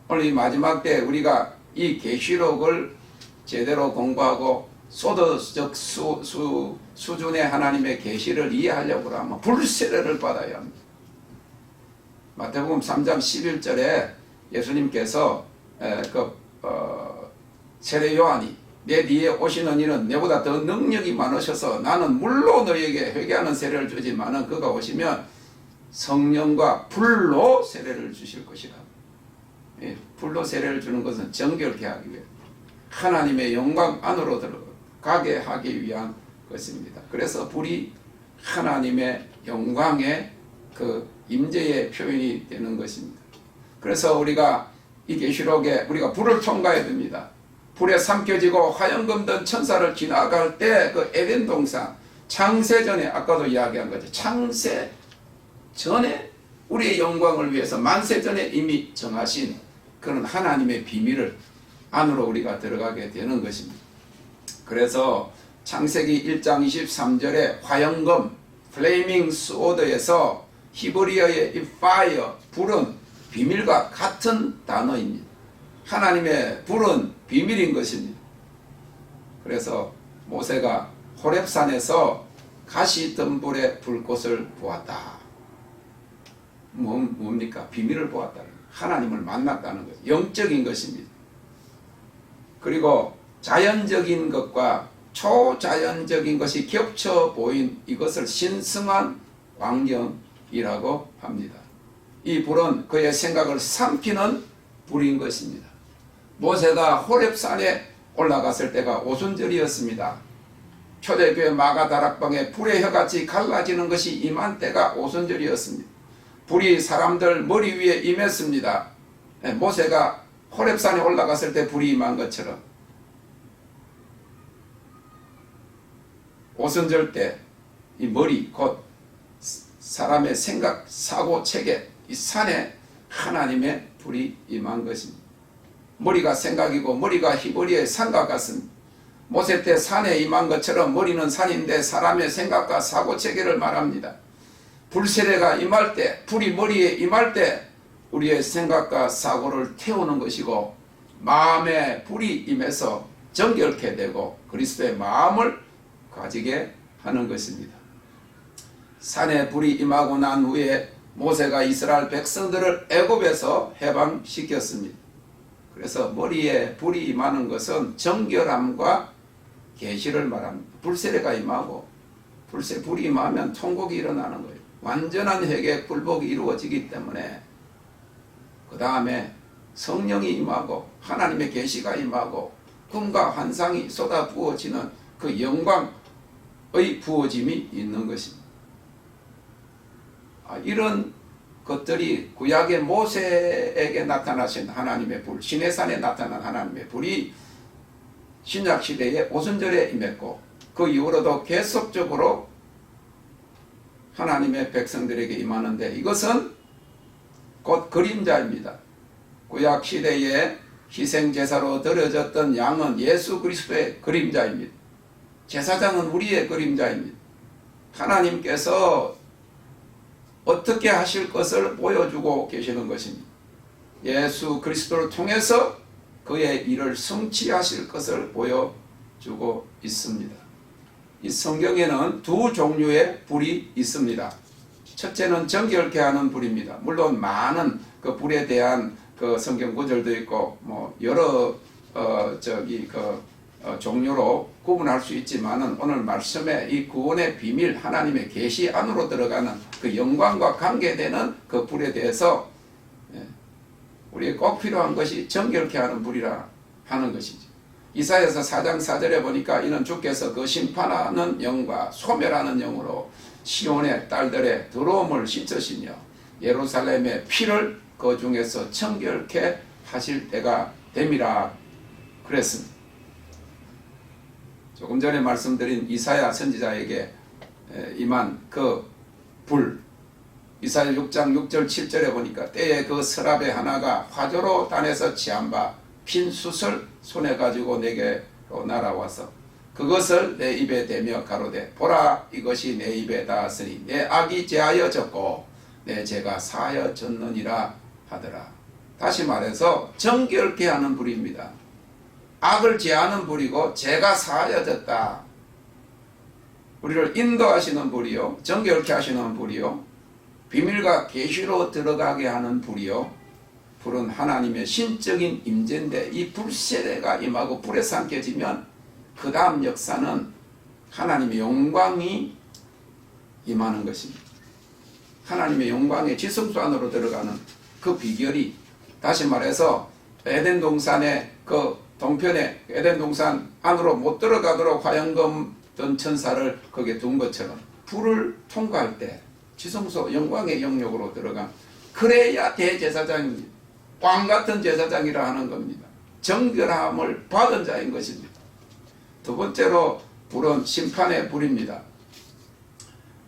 오늘 이 마지막 때 우리가 이 계시록을 제대로 공부하고 소도적 수준의 하나님의 계시를 이해하려고 하면 불세례를 받아야 합니다. 마태복음 3장 11절에 예수님께서 세례 요한이 내 뒤에 오시는 이는 내보다 더 능력이 많으셔서 나는 물로 너희에게 회개하는 세례를 주지만은 그가 오시면 성령과 불로 세례를 주실 것이라. 불로 세례를 주는 것은 정결케 하기 위해 하나님의 영광 안으로 들어가게 하기 위한 것입니다. 그래서 불이 하나님의 영광의 그 임재의 표현이 되는 것입니다. 그래서 우리가 이 계시록에 우리가 불을 통과해야 됩니다. 불에 삼켜지고 화염금 든 천사를 지나갈 때 그 에덴 동산 창세 전에 아까도 이야기한 거죠. 창세 전에 우리의 영광을 위해서 만세 전에 이미 정하신 그런 하나님의 비밀을 안으로 우리가 들어가게 되는 것입니다. 그래서 창세기 1장 23절에 화염금 플레이밍 스워드에서 히브리어의 이 파이어 불은 비밀과 같은 단어입니다. 하나님의 불은 비밀인 것입니다. 그래서 모세가 호렙산에서 가시덤불의 불꽃을 보았다. 뭡니까? 비밀을 보았다. 하나님을 만났다는 것. 영적인 것입니다. 그리고 자연적인 것과 초자연적인 것이 겹쳐 보인 이것을 신성한 광경이라고 합니다. 이 불은 그의 생각을 삼키는 불인 것입니다. 모세가 호렙산에 올라갔을 때가 오순절이었습니다. 초대교회 마가다락방에 불의 혀같이 갈라지는 것이 임한 때가 오순절이었습니다. 불이 사람들 머리 위에 임했습니다. 모세가 호렙산에 올라갔을 때 불이 임한 것처럼 오순절 때 이 머리 곧 사람의 생각, 사고, 체계 이 산에 하나님의 불이 임한 것입니다. 머리가 생각이고 머리가 히브리어의 산과 같습니다. 모세 때 산에 임한 것처럼 머리는 산인데 사람의 생각과 사고 체계를 말합니다. 불세례가 임할 때, 불이 머리에 임할 때 우리의 생각과 사고를 태우는 것이고 마음에 불이 임해서 정결케 되고 그리스도의 마음을 가지게 하는 것입니다. 산에 불이 임하고 난 후에 모세가 이스라엘 백성들을 애굽에서 해방시켰습니다. 그래서 머리에 불이 임하는 것은 정결함과 계시를 말합니다. 불세례가 임하고 불이 임하면 통곡이 일어나는 거예요. 완전한 회개 굴복이 이루어지기 때문에 그 다음에 성령이 임하고 하나님의 계시가 임하고 꿈과 환상이 쏟아 부어지는 그 영광의 부어짐이 있는 것입니다. 이런 것들이 구약의 모세에게 나타나신 하나님의 불, 시내산에 나타난 하나님의 불이 신약시대에 오순절에 임했고 그 이후로도 계속적으로 하나님의 백성들에게 임하는데 이것은 곧 그림자입니다. 구약시대에 희생제사로 드려졌던 양은 예수 그리스도의 그림자입니다. 제사장은 우리의 그림자입니다. 하나님께서 어떻게 하실 것을 보여주고 계시는 것입니다. 예수 그리스도를 통해서 그의 일을 성취하실 것을 보여주고 있습니다. 이 성경에는 두 종류의 불이 있습니다. 첫째는 정결케 하는 불입니다. 물론 많은 그 불에 대한 그 성경 구절도 있고 뭐 여러 종류로 구분할 수 있지만은 오늘 말씀에 이 구원의 비밀 하나님의 계시 안으로 들어가는 그 영광과 관계되는 그 불에 대해서 우리에게 꼭 필요한 것이 정결케 하는 불이라 하는 것이죠. 이사야서 4장 4절에 보니까 이는 주께서 그 심판하는 영과 소멸하는 영으로 시온의 딸들의 더러움을 씻으시며 예루살렘의 피를 그 중에서 정결케 하실 때가 됨이라 그랬습니다. 조금 전에 말씀드린 이사야 선지자에게 임한 그 불, 이사야 6장 6절 7절에 보니까 때에 그 서랍의 하나가 화조로 단에서 취한 바 핀 숯을 손에 가지고 내게로 날아와서 그것을 내 입에 대며 가로되 보라 이것이 내 입에 닿았으니 내 악이 제하여졌고 내 죄가 사하여졌느니라 하더라. 다시 말해서 정결케 하는 불입니다. 악을 제하는 불이고 죄가 사하여졌다. 우리를 인도하시는 불이요, 정결케 하시는 불이요, 비밀과 계시로 들어가게 하는 불이요. 불은 하나님의 신적인 임재인데 이 불세례가 임하고 불에 삼켜지면 그 다음 역사는 하나님의 영광이 임하는 것입니다. 하나님의 영광의 지성소 안으로 들어가는 그 비결이, 다시 말해서 에덴 동산의 그 동편에 에덴 동산 안으로 못 들어가도록 화영금 던 천사를 거기에 둔 것처럼 불을 통과할 때 지성소 영광의 영역으로 들어간, 그래야 대제사장입니다. 왕 같은 제사장이라 하는 겁니다. 정결함을 받은 자인 것입니다. 두 번째로 불은 심판의 불입니다.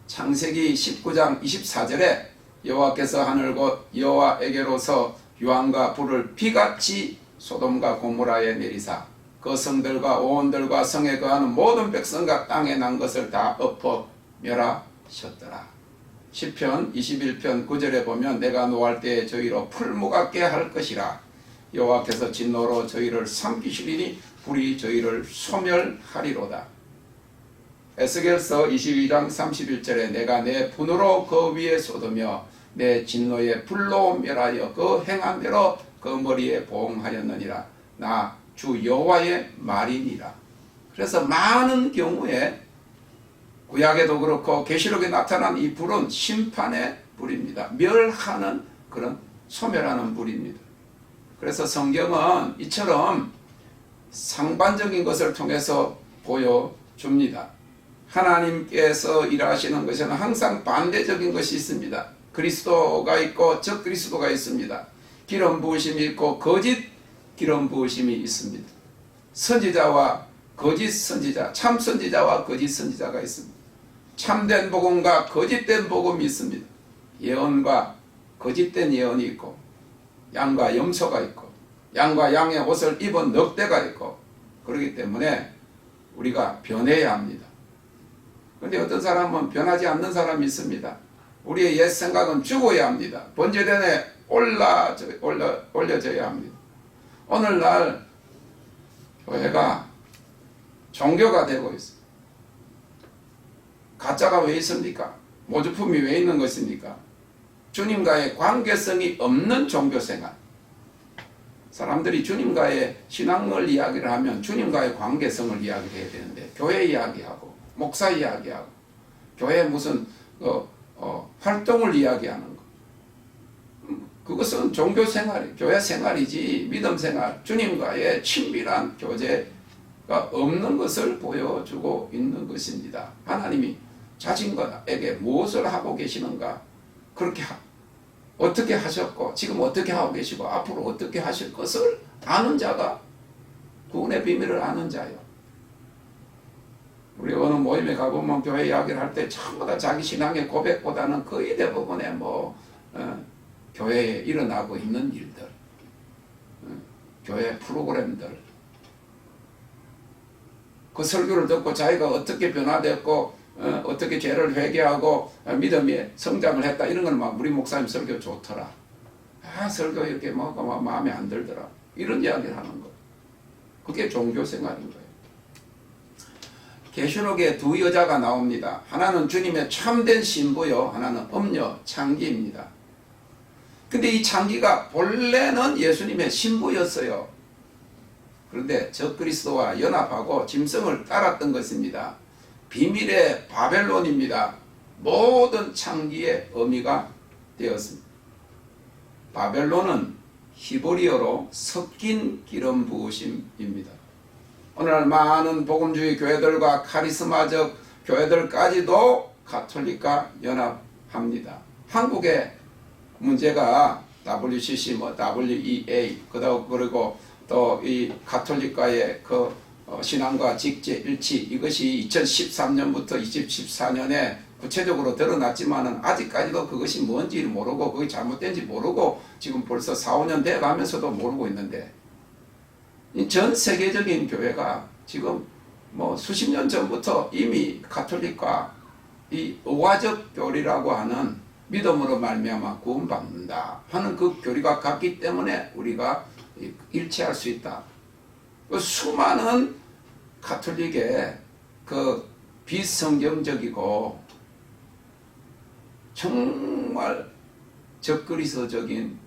창세기 19장 24절에 여호와께서 하늘 곧 여호와에게로서 유황과 불을 비같이 소돔과 고모라에 내리사 그 성들과 오온들과 성에 거하는 모든 백성과 땅에 난 것을 다 엎어 멸하셨더라. 시편 21편 9절에 보면 내가 노할 때에 저희로 풀무같게 할 것이라. 여호와께서 진노로 저희를 삼키시리니 불이 저희를 소멸하리로다. 에스겔서 22장 31절에 내가 내 분으로 그 위에 쏟으며 내 진노의 불로 멸하여 그 행한 대로 그 머리에 보응하였느니라. 나 주 여호와의 말이니라. 그래서 많은 경우에 구약에도 그렇고 계시록에 나타난 이 불은 심판의 불입니다. 멸하는 그런 소멸하는 불입니다. 그래서 성경은 이처럼 상반적인 것을 통해서 보여줍니다. 하나님께서 일하시는 것에는 항상 반대적인 것이 있습니다. 그리스도가 있고 적 그리스도가 있습니다. 기름 부으심이 있고 거짓 기름 부으심이 있습니다. 선지자와 거짓 선지자, 참 선지자와 거짓 선지자가 있습니다. 참된 복음과 거짓된 복음이 있습니다. 예언과 거짓된 예언이 있고, 양과 염소가 있고, 양과 양의 옷을 입은 늑대가 있고, 그렇기 때문에 우리가 변해야 합니다. 그런데 어떤 사람은 변하지 않는 사람이 있습니다. 우리의 옛 생각은 죽어야 합니다. 번제단에 올려져야 합니다. 오늘날 교회가 종교가 되고 있습니다. 가짜가 왜 있습니까? 모조품이 왜 있는 것입니까? 주님과의 관계성이 없는 종교생활. 사람들이 주님과의 신앙을 이야기를 하면 주님과의 관계성을 이야기해야 되는데 교회 이야기하고 목사 이야기하고 교회 무슨 활동을 이야기하는 것, 그것은 종교생활이, 교회생활이지 믿음생활, 주님과의 친밀한 교제가 없는 것을 보여주고 있는 것입니다. 하나님이 자신에게 무엇을 하고 계시는가, 그렇게 어떻게 하셨고 지금 어떻게 하고 계시고 앞으로 어떻게 하실 것을 아는 자가 구원의 비밀을 아는 자예요. 우리 어느 모임에 가보면 교회 이야기를 할 때 전부 다 자기 신앙의 고백보다는 거의 대부분의 교회에 일어나고 있는 일들, 교회 프로그램들, 그 설교를 듣고 자기가 어떻게 변화됐고 어떻게 죄를 회개하고 믿음의 성장을 했다, 이런 건 막 우리 목사님 설교 좋더라, 설교 이렇게 마음에 안 들더라, 이런 이야기를 하는 거. 그게 종교생활인 거예요. 계시록에 두 여자가 나옵니다. 하나는 주님의 참된 신부요, 하나는 음녀 창기입니다. 근데 이 창기가 본래는 예수님의 신부였어요. 그런데 적그리스도와 연합하고 짐승을 따랐던 것입니다. 비밀의 바벨론입니다. 모든 창기의 의미가 되었습니다. 바벨론은 히브리어로 섞인 기름 부으심입니다. 오늘날 많은 복음주의 교회들과 카리스마적 교회들까지도 가톨릭과 연합합니다. 한국의 문제가 WCC, WEA, 그리고 또 이 가톨릭과의 그 신앙과 직제 일치, 이것이 2013년부터 2014년에 구체적으로 드러났지만은 아직까지도 그것이 뭔지 모르고 그게 잘못된지 모르고 지금 벌써 4, 5년 돼 가면서도 모르고 있는데, 전 세계적인 교회가 지금 수십 년 전부터 이미 가톨릭과 이 의화적 교리라고 하는 믿음으로 말미암아 구원받는다 하는 그 교리가 같기 때문에 우리가 일치할 수 있다. 수많은 가톨릭의 그 비성경적이고 정말 적그리스도적인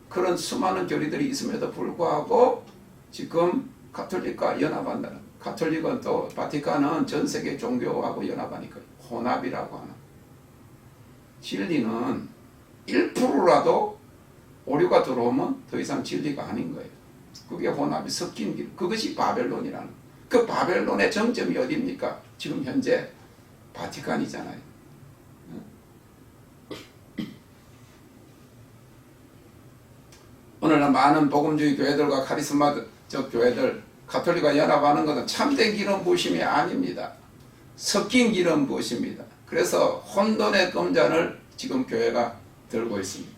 그런 수많은 교리들이 있음에도 불구하고 지금 가톨릭과 연합한다는, 가톨릭은 또 바티칸은 전 세계 종교하고 연합하니까 혼합이라고 하는, 진리는 1%라도 오류가 들어오면 더 이상 진리가 아닌 거예요. 그게 혼합이 섞인 길, 그것이 바벨론이라는, 그 바벨론의 정점이 어디입니까? 지금 현재 바티칸이잖아요. 오늘날 많은 복음주의 교회들과 카리스마적 교회들, 가톨릭과 연합하는 것은 참된 기름 부으심이 아닙니다. 섞인 기름 부으심입니다. 그래서 혼돈의 금잔을 지금 교회가 들고 있습니다.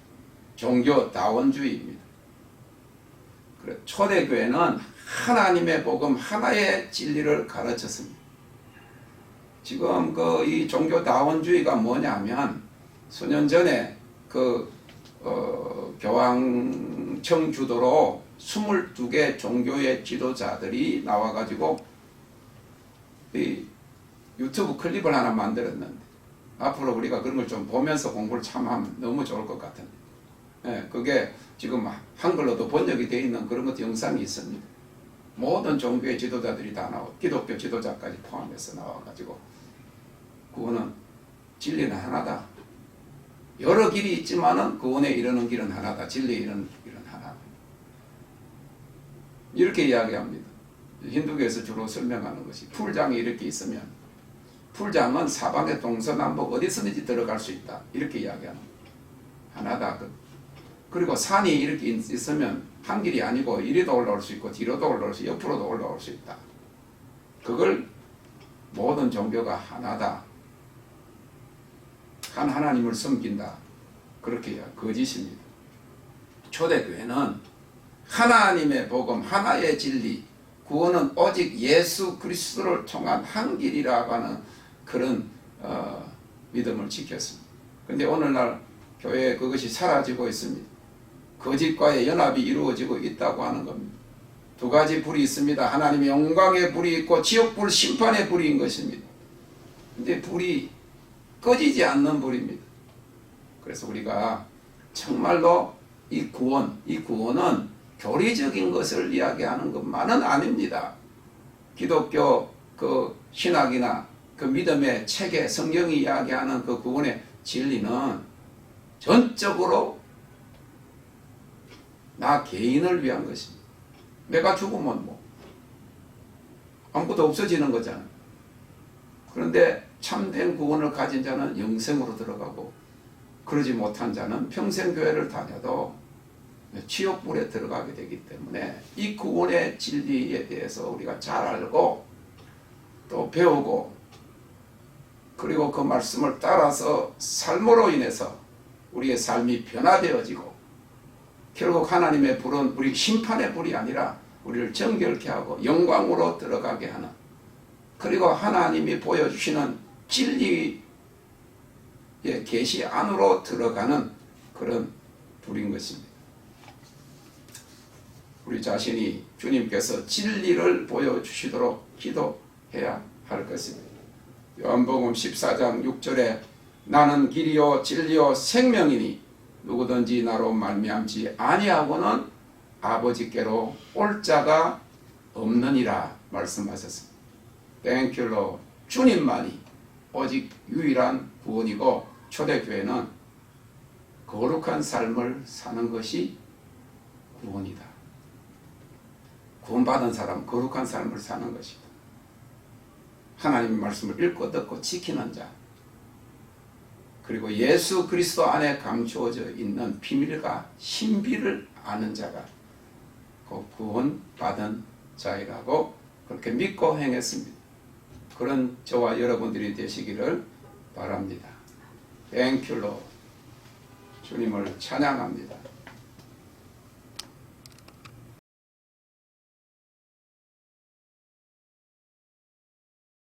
종교 다원주의입니다. 초대교회는 하나님의 복음 하나의 진리를 가르쳤습니다. 지금 이 종교 다원주의가 뭐냐면, 수년 전에 교황청 주도로 22개 종교의 지도자들이 나와가지고 이 유튜브 클립을 하나 만들었는데, 앞으로 우리가 그런 걸 좀 보면서 공부를 참 하면 너무 좋을 것 같은데, 그게 지금 한글로도 번역이 되어 있는 그런 것 영상이 있습니다. 모든 종교의 지도자들이 다 기독교 지도자까지 포함해서 나와가지고, 구원은 진리는 하나다. 여러 길이 있지만은 구원에 이르는 길은 하나다. 진리에 이르는 길은 하나다. 이렇게 이야기합니다. 힌두교에서 주로 설명하는 것이, 풀장이 이렇게 있으면 풀장은 사방에 동서남북 어디서든지 들어갈 수 있다. 이렇게 이야기하는 거예요. 하나다. 그리고 산이 이렇게 있으면 한 길이 아니고 이리도 올라올 수 있고 뒤로도 올라올 수 있고 옆으로도 올라올 수 있다. 그걸 모든 종교가 하나다. 한 하나님을 섬긴다. 그렇게 해야 거짓입니다. 초대교회는 하나님의 복음, 하나의 진리, 구원은 오직 예수 그리스도를 통한 한 길이라고 하는 그런 믿음을 지켰습니다. 그런데 오늘날 교회에 그것이 사라지고 있습니다. 거짓과의 연합이 이루어지고 있다고 하는 겁니다. 두 가지 불이 있습니다. 하나님의 영광의 불이 있고 지옥불 심판의 불인 것입니다. 근데 불이 꺼지지 않는 불입니다. 그래서 우리가 정말로 이 구원은 교리적인 것을 이야기하는 것만은 아닙니다. 기독교 그 신학이나 그 믿음의 체계, 성경이 이야기하는 그 구원의 진리는 전적으로 나 개인을 위한 것입니다. 내가 죽으면 아무것도 없어지는 거잖아. 그런데 참된 구원을 가진 자는 영생으로 들어가고, 그러지 못한 자는 평생 교회를 다녀도 지옥불에 들어가게 되기 때문에 이 구원의 진리에 대해서 우리가 잘 알고 또 배우고, 그리고 그 말씀을 따라서 삶으로 인해서 우리의 삶이 변화되어지고, 결국 하나님의 불은 우리 심판의 불이 아니라 우리를 정결케 하고 영광으로 들어가게 하는, 그리고 하나님이 보여주시는 진리의 계시 안으로 들어가는 그런 불인 것입니다. 우리 자신이 주님께서 진리를 보여주시도록 기도해야 할 것입니다. 요한복음 14장 6절에 나는 길이요 진리요 생명이니 누구든지 나로 말미암지 아니하고는 아버지께로 올 자가 없느니라 말씀하셨습니다. 땡큐로 주님만이 오직 유일한 구원이고 초대교회는 거룩한 삶을 사는 것이 구원이다. 구원받은 사람 거룩한 삶을 사는 것이다. 하나님의 말씀을 읽고 듣고 지키는 자, 그리고 예수 그리스도 안에 감추어져 있는 비밀과 신비를 아는 자가 그 구원받은 자이라고 그렇게 믿고 행했습니다. 그런 저와 여러분들이 되시기를 바랍니다. 땡큐로 주님을 찬양합니다.